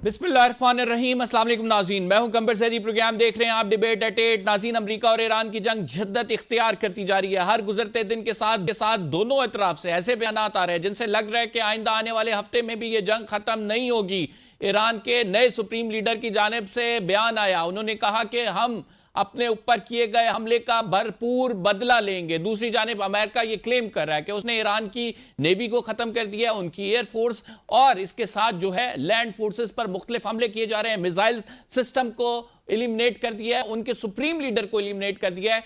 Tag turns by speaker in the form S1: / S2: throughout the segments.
S1: बिस्मिल्लाहिर्रहमानिर्रहीम। अस्सलाम वालेकुम नाज़रीन, मैं हूं कंबर ज़ैदी। प्रोग्राम देख रहे हैं आप डिबेट एट 8। नाज़रीन, अमरीका और ईरान की जंग शिद्दत इख्तियार करती जा रही है। हर गुजरते दिन के साथ दोनों तरफ से ऐसे बयान आ रहे हैं जिनसे लग रहा है कि आइंदा आने वाले हफ्ते में भी ये जंग खत्म नहीं होगी। ईरान के नए सुप्रीम लीडर की जानिब से बयान आया, उन्होंने कहा कि हम अपने ऊपर किए गए हमले का भरपूर बदला लेंगे। दूसरी जानिब अमेरिका ये क्लेम कर रहा है कि उसने ईरान की नेवी को खत्म कर दिया, उनकी एयरफोर्स और इसके साथ जो है लैंड फोर्सेस पर मुख्तलिफ हमले किए जा रहे हैं। मिसाइल सिस्टम को एलिमिनेट कर दिया है, उनके सुप्रीम लीडर को एलिमिनेट कर दिया है।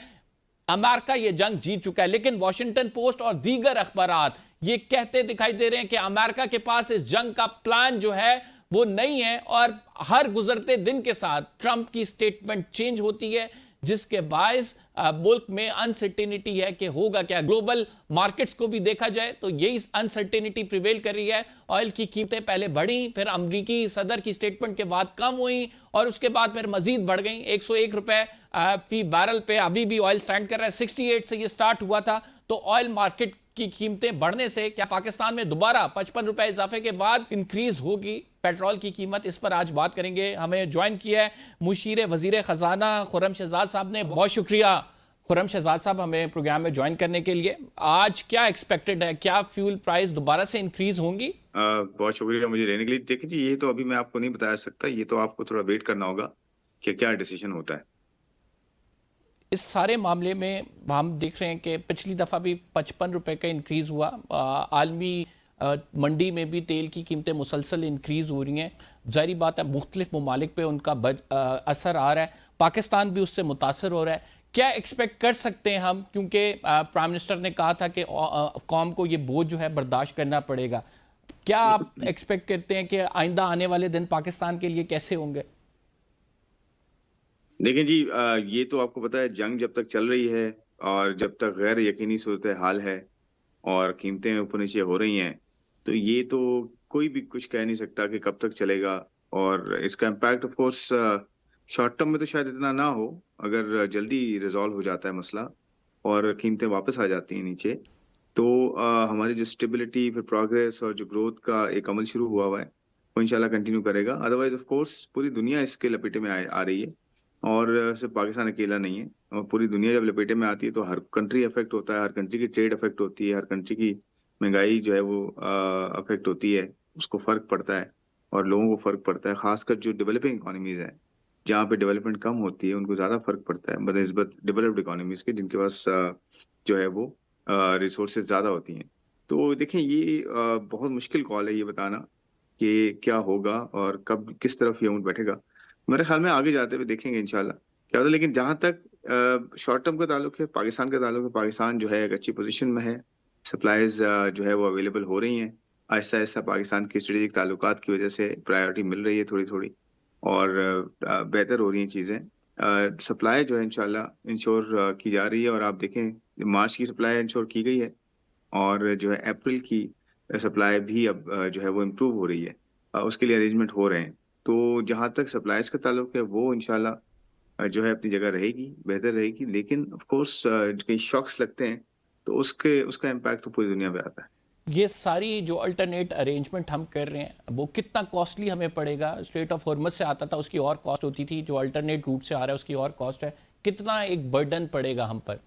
S1: अमेरिका ये जंग जीत चुका है। लेकिन वॉशिंगटन पोस्ट और दीगर अखबारात ये कहते दिखाई दे रहे हैं कि अमेरिका के पास इस जंग का प्लान जो है वो नहीं है। और हर गुजरते दिन के साथ ट्रंप की स्टेटमेंट चेंज होती है, जिसके बायस मुल्क में अनसर्टेनिटी है कि होगा क्या। ग्लोबल मार्केट्स को भी देखा जाए तो यही अनसर्टेनिटी प्रिवेल कर रही है। ऑयल की कीमतें पहले बढ़ी, फिर अमरीकी सदर की स्टेटमेंट के बाद कम हुई और उसके बाद फिर मजीद बढ़ गई। 101 रुपए फी बैरल पे अभी भी ऑयल स्टैंड कर रहा है। 68 से ये स्टार्ट हुआ था। तो ऑयल मार्केट की कीमतें बढ़ने से क्या पाकिस्तान में दोबारा 55 रुपए इजाफे के बाद इंक्रीज होगी पेट्रोल की कीमत? इस पर आज बात करेंगे। हमें ज्वाइन किया है मुशीर वजीर खजाना खुर्रम शहजाद साहब ने। बहुत शुक्रिया खुर्रम शहजाद साहब हमें प्रोग्राम में ज्वाइन करने के लिए। आज क्या एक्सपेक्टेड है, क्या फ्यूल प्राइस दोबारा से इंक्रीज होंगी?
S2: बहुत शुक्रिया मुझे लेने के लिए। देखिए जी, ये तो अभी मैं आपको नहीं बता सकता, ये तो आपको थोड़ा वेट करना होगा कि क्या डिसीजन होता है।
S1: इस सारे मामले में हम देख रहे हैं कि पिछली दफ़ा भी 55 रुपए का इंक्रीज़ हुआ। आलमी मंडी में भी तेल की कीमतें मुसलसल इंक्रीज़ हो रही हैं। ज़ाहिर बात है मुख्तलिफ ममालिक पे उनका असर आ रहा है, पाकिस्तान भी उससे मुतासर हो रहा है। क्या एक्सपेक्ट कर सकते हैं हम, क्योंकि प्राइम मिनिस्टर ने कहा था कि कौम को ये बोझ जो है बर्दाश्त करना पड़ेगा। क्या आप एक्सपेक्ट करते हैं कि आइंदा आने वाले दिन पाकिस्तान के लिए कैसे होंगे?
S2: देखिए जी, ये तो आपको पता है, जंग जब तक चल रही है और जब तक गैर यकीनी सूरत हाल है और कीमतें ऊपर नीचे हो रही हैं, तो ये तो कोई भी कुछ कह नहीं सकता कि कब तक चलेगा। और इसका impact of course short term में तो शायद इतना ना हो, अगर जल्दी रिजॉल्व हो जाता है मसला और कीमतें वापस आ जाती हैं नीचे, तो हमारी जो स्टेबिलिटी, फिर प्रोग्रेस और जो ग्रोथ का एक अमल शुरू हुआ है, वो इंशाल्लाह कंटिन्यू करेगा। अदरवाइज ऑफ कोर्स पूरी दुनिया इसके लपेटे में आ रही है और सिर्फ पाकिस्तान अकेला नहीं है। और पूरी दुनिया जब लपेटे में आती है तो हर कंट्री अफेक्ट होता है, हर कंट्री की ट्रेड अफेक्ट होती है, हर कंट्री की महंगाई जो है वो अफेक्ट होती है, उसको फर्क पड़ता है और लोगों को फर्क पड़ता है। खासकर जो डेवलपिंग इकोनॉमीज हैं, जहाँ पे डेवलपमेंट कम होती है, उनको ज्यादा फर्क पड़ता है बनस्बत डेवलप्ड इकोनॉमीज के, जिनके पास जो है वो रिसोर्सेज ज्यादा होती हैं। तो देखें, ये बहुत मुश्किल कॉल है ये बताना कि क्या होगा और कब किस तरफ ये ऊँट बैठेगा। मेरे ख्याल में आगे जाते हुए देखेंगे इंशाल्लाह क्या होता है। लेकिन जहां तक शॉर्ट टर्म का ताल्लुक है, पाकिस्तान का ताल्लुक है, पाकिस्तान जो है एक अच्छी पोजीशन में है। सप्लाईज जो है वो अवेलेबल हो रही हैं। आहिस्ता आहिस्ता पाकिस्तान के स्ट्रेटेजिक ताल्लुकात की वजह से प्रायोरिटी मिल रही है थोड़ी थोड़ी, और बेहतर हो रही हैं चीज़ें। सप्लाई जो है इंशाल्लाह इंश्योर की जा रही है। और आप देखें, मार्च की सप्लाई इंश्योर की गई है और जो है अप्रैल की सप्लाई भी अब जो है वो इम्प्रूव हो रही है। उसके लिए अरेंजमेंट हो रहे हैं। तो जहाँ तक सप्लाईज का ताल्लुक है, वो इंशाल्लाह जो है अपनी जगह रहेगी, बेहतर रहेगी। लेकिन ऑफ कोर्स कहीं शॉक्स लगते हैं तो उसके उसका इम्पैक्ट तो पूरी दुनिया पे आता है।
S1: ये सारी जो अल्टरनेट अरेंजमेंट हम कर रहे हैं वो कितना कॉस्टली हमें पड़ेगा? स्ट्रेट ऑफ हॉर्मज से आता था उसकी और कॉस्ट होती थी, जो अल्टरनेट रूट से आ रहा है उसकी और कॉस्ट है। कितना एक बर्डन पड़ेगा हम पर?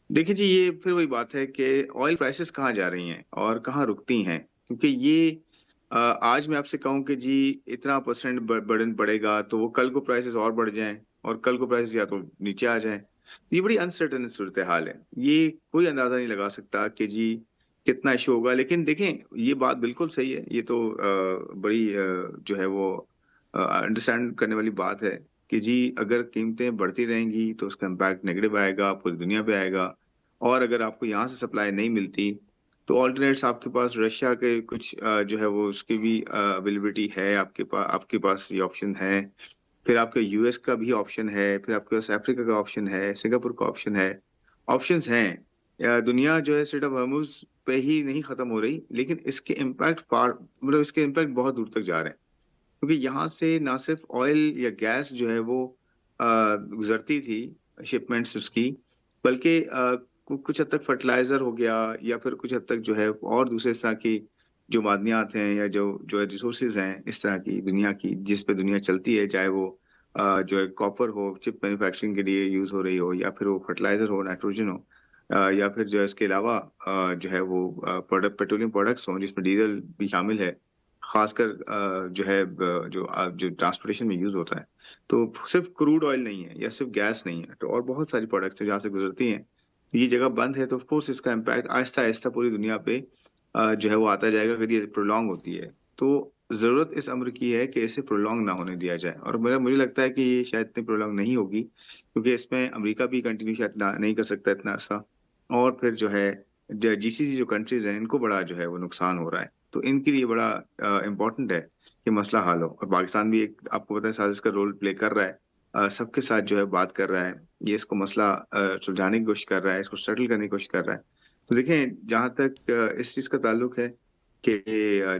S2: देखिए जी, ये फिर वही बात है कि ऑयल प्राइसेस कहाँ जा रही हैं और कहाँ रुकती हैं। क्योंकि ये आज मैं आपसे कहूँ कि जी इतना परसेंट बर्डन पड़ेगा, तो वो कल को प्राइसेस और बढ़ जाएं और कल को प्राइसेस या तो नीचे आ जाएं। ये बड़ी अनसर्टेन सूरत हाल है। ये कोई अंदाजा नहीं लगा सकता कि जी कितना इशू होगा। लेकिन देखें, ये बात बिल्कुल सही है। ये तो बड़ी जो है वो अंडरस्टैंड करने वाली बात है कि जी अगर कीमतें बढ़ती रहेंगी तो उसका इम्पैक्ट नेगेटिव आएगा, पूरी दुनिया पे आएगा। और अगर आपको यहाँ से सप्लाई नहीं मिलती तो ऑल्टरनेट्स आपके पास रशिया के कुछ जो है वो उसकी भी अवेलेबिलिटी है, आपके पास ये ऑप्शन है। फिर आपके यूएस का भी ऑप्शन है, फिर आपके पास अफ्रीका का ऑप्शन है, सिंगापुर का ऑप्शन है। ऑप्शंस हैं। दुनिया जो है स्ट्रेट ऑफ हॉर्मुज पे ही नहीं खत्म हो रही, लेकिन इसके इम्पैक्ट इसके इम्पैक्ट बहुत दूर तक जा रहे हैं। क्योंकि यहाँ से ना सिर्फ ऑयल या गैस जो है वो गुजरती थी, शिपमेंट्स उसकी, बल्कि कुछ हद तक फर्टिलाइजर हो गया या फिर कुछ हद तक जो है और दूसरे तरह की जो मादनियात हैं या जो जो रिसोर्सेज हैं इस तरह की दुनिया की, जिस पे दुनिया चलती है, चाहे वो जो है कॉपर हो, चिप मैन्युफैक्चरिंग के लिए यूज हो रही हो, या फिर वो फर्टिलाइजर हो, नाइट्रोजन हो, या फिर जो है इसके अलावा जो है वो प्रोडक्ट, पेट्रोलियम प्रोडक्ट्स हों जिसमें डीजल भी शामिल है, खासकर जो है जो ट्रांसपोर्टेशन में यूज होता है। तो सिर्फ क्रूड ऑयल नहीं है या सिर्फ गैस नहीं है, तो और बहुत सारी प्रोडक्ट्स है जहाँ से गुजरती हैं। ये जगह बंद है तो ऑफ कोर्स इसका इम्पैक्ट आहिस्ता आहिस्ता पूरी दुनिया पे जो है वो आता जाएगा अगर ये प्रोलॉन्ग होती है। तो जरूरत इस अम्र की है कि इसे प्रोलॉन्ग ना होने दिया जाए, और मुझे लगता है कि ये शायद इतनी प्रोलॉन्ग नहीं होगी, क्योंकि इसमें अमेरिका भी कंटिन्यू शायद नहीं कर सकता इतना अर्सा, और फिर जो है जीसीसी जो कंट्रीज हैं इनको बड़ा जो है वो नुकसान हो रहा है। तो इनके लिए बड़ा इम्पोर्टेंट है कि मसला हल हो, और पाकिस्तान भी एक आपको पता है साजिश का रोल प्ले कर रहा है, सबके साथ जो है बात कर रहा है, ये इसको मसला सुलझाने की कोशिश कर रहा है, इसको सेटल करने की कोशिश कर रहा है। तो देखें, जहां तक इस चीज का ताल्लुक है कि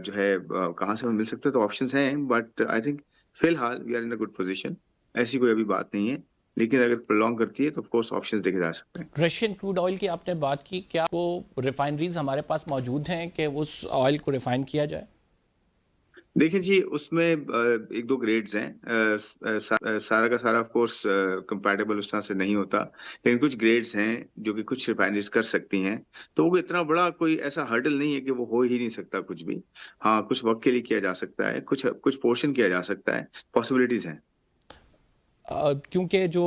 S2: जो है कहाँ से हमें मिल सकता है, तो ऑप्शंस हैं, बट आई थिंक फिलहाल we are in a good position. ऐसी कोई अभी बात नहीं है, लेकिन अगर प्रोलॉन्ग करती है तो ऑफ कोर्स ऑप्शंस देखे जा सकते हैं।
S1: रशियन क्रूड ऑयल की आपने बात की, क्या वो रिफाइनरीज हमारे पास मौजूद हैं कि उस ऑयल को रिफाइन किया जाए?
S2: देखिए जी, उसमें एक दो ग्रेड्स हैं, सारा का सारा ऑफ कोर्स कंपैटिबल उस तरह से नहीं होता, लेकिन कुछ ग्रेड्स हैं जो कि कुछ रिफाइनरीज कर सकती हैं। तो वो इतना बड़ा कोई ऐसा हर्डल नहीं है कि वो हो ही नहीं सकता कुछ भी। हाँ, कुछ वक्त के लिए किया जा सकता है, कुछ कुछ पोर्शन किया जा सकता है, पॉसिबिलिटीज हैं।
S1: क्योंकि जो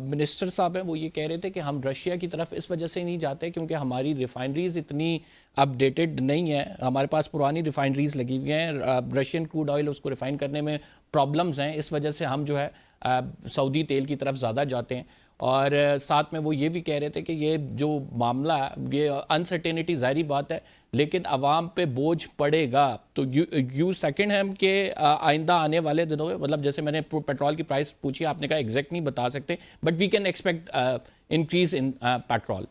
S1: मिनिस्टर साहब हैं वो ये कह रहे थे कि हम रशिया की तरफ इस वजह से नहीं जाते क्योंकि हमारी रिफाइनरीज इतनी अपडेटेड नहीं है, हमारे पास पुरानी रिफाइनरीज लगी हुई हैं, रशियन क्रूड ऑयल उसको रिफाइन करने में प्रॉब्लम्स हैं, इस वजह से हम जो है सऊदी तेल की तरफ ज़्यादा जाते हैं। और साथ में वो ये भी कह रहे थे कि ये जो मामला है, ये अनसर्टेनिटी ज़ाहिरी बात है, लेकिन आवाम पे बोझ पड़ेगा। तो यू सेकंड हैम के आइंदा आने वाले दिनों में, मतलब जैसे मैंने पेट्रोल की प्राइस पूछी, आपने कहा एग्जैक्ट नहीं बता सकते, but we can expect increase in petrol.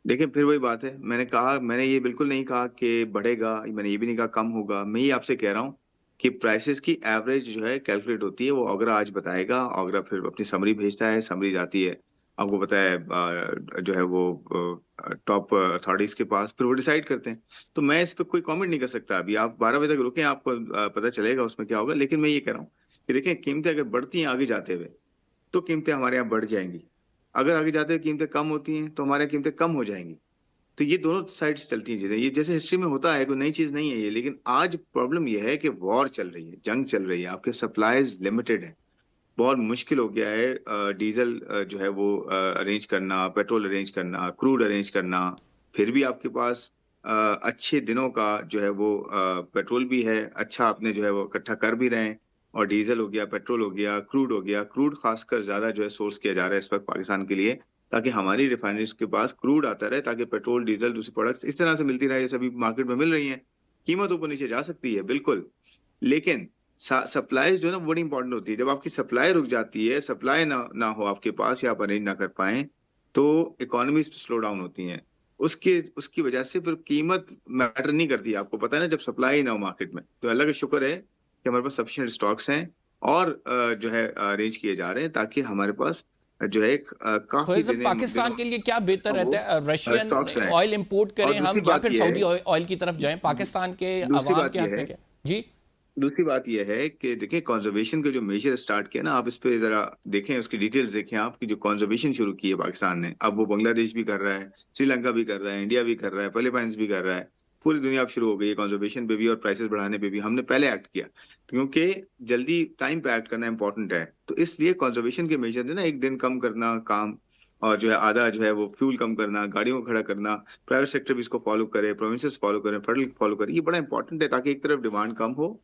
S2: देखिए, फिर वही बात है, मैंने कहा, मैंने ये बिल्कुल नहीं कहा कि बढ़ेगा, मैंने ये भी नहीं कहा कम होगा। मैं ये आपसे कह रहा हूँ कि प्राइसेस की एवरेज जो है कैलकुलेट होती है, वो ओगरा आज बताएगा, ओगरा फिर अपनी समरी भेजता है, समरी जाती है, आपको पता है जो है वो टॉप अथॉरिटीज के पास, फिर वो डिसाइड करते हैं। तो मैं इस पर कोई कमेंट नहीं कर सकता अभी, आप 12 बजे तक रुकें, आपको पता चलेगा उसमें क्या होगा। लेकिन मैं ये कह रहा हूँ कि देखें, कीमतें अगर बढ़ती हैं आगे जाते हुए तो कीमतें हमारे यहाँ बढ़ जाएंगी, अगर आगे जाते हुए कीमतें कम होती हैं तो हमारे यहाँ कीमतें कम हो जाएंगी। तो ये दोनों साइड्स चलती हैं चीजें, ये जैसे हिस्ट्री में होता है, कोई नई चीज नहीं है ये। लेकिन आज प्रॉब्लम ये है कि वॉर चल रही है, जंग चल रही है, आपके सप्लाईज लिमिटेड है, बहुत मुश्किल हो गया है डीजल जो है वो अरेंज करना, पेट्रोल अरेंज करना, क्रूड अरेंज करना। फिर भी आपके पास अच्छे दिनों का जो है वो पेट्रोल भी है, अच्छा आपने जो है वो इकट्ठा कर भी रहे हैं, और डीजल हो गया, पेट्रोल हो गया, क्रूड हो गया। क्रूड खासकर ज्यादा जो है सोर्स किया जा रहा है इस वक्त पाकिस्तान के लिए, ताकि हमारी रिफाइनरीज के पास क्रूड आता रहे, ताकि पेट्रोल, डीजल, दूसरी प्रोडक्ट्स इस तरह से मिलती रहे, जैसे अभी मार्केट में मिल रही हैं। कीमत ऊपर नीचे जा सकती है बिल्कुल, लेकिन सप्लाई जो है ना बड़ी इंपॉर्टेंट होती है। जब आपकी सप्लाई रुक जाती है, सप्लाई ना हो आपके पास, या आप अरेंज ना कर पाए, तो इकोनॉमीज स्लो डाउन होती हैं। उसके उसकी वजह से फिर कीमत मैटर नहीं करती। आपको पता है ना, जब सप्लाई ना हो मार्केट में, तो अल्लाह का शुक्र है कि हमारे पास सफिशिएंट स्टॉक्स हैं, और जो है अरेंज किए जा रहे हैं, ताकि हमारे पास जो है काफी
S1: फैज़ल, पाकिस्तान
S2: दिनों
S1: के लिए क्या बेहतर
S2: वो
S1: रहता है, रशियन
S2: स्टॉक्स रहे।
S1: ऑयल इंपोर्ट
S2: और
S1: करें हम
S2: दूसरी
S1: या
S2: बात
S1: फिर
S2: यह
S1: सऊदी
S2: है,
S1: ऑयल की तरफ जाएं? पाकिस्तान के
S2: दूसरी
S1: अवाम
S2: बात
S1: के हक
S2: यह
S1: में
S2: है,
S1: क्या? जी।
S2: दूसरी बात यह है कि देखिए, कंजर्वेशन के जो मेजर स्टार्ट किया ना, आप इस पे जरा देखें, उसकी डिटेल्स देखें आप, कि जो कंजर्वेशन शुरू की है पाकिस्तान ने, अब वो बांग्लादेश भी कर रहा है, श्रीलंका भी कर रहा है, इंडिया भी कर रहा है, फिलीपींस भी कर रहा है, पूरी दुनिया अब शुरू हो गई है कंजर्वेशन पे भी, और प्राइसेस बढ़ाने पे भी। हमने पहले एक्ट किया, क्योंकि जल्दी टाइम पे एक्ट करना इंपॉर्टेंट है। तो इसलिए कंजर्वेशन के मेजर ना, एक दिन कम करना काम, और जो है आधा जो है वो फ्यूल कम करना, गाड़ियों को खड़ा करना, प्राइवेट सेक्टर भी इसको फॉलो करे, प्रोविंसेस फॉलो करें, फेडरल फॉलो करे, ये बड़ा इंपॉर्टेंट है, ताकि एक तरफ डिमांड कम हो,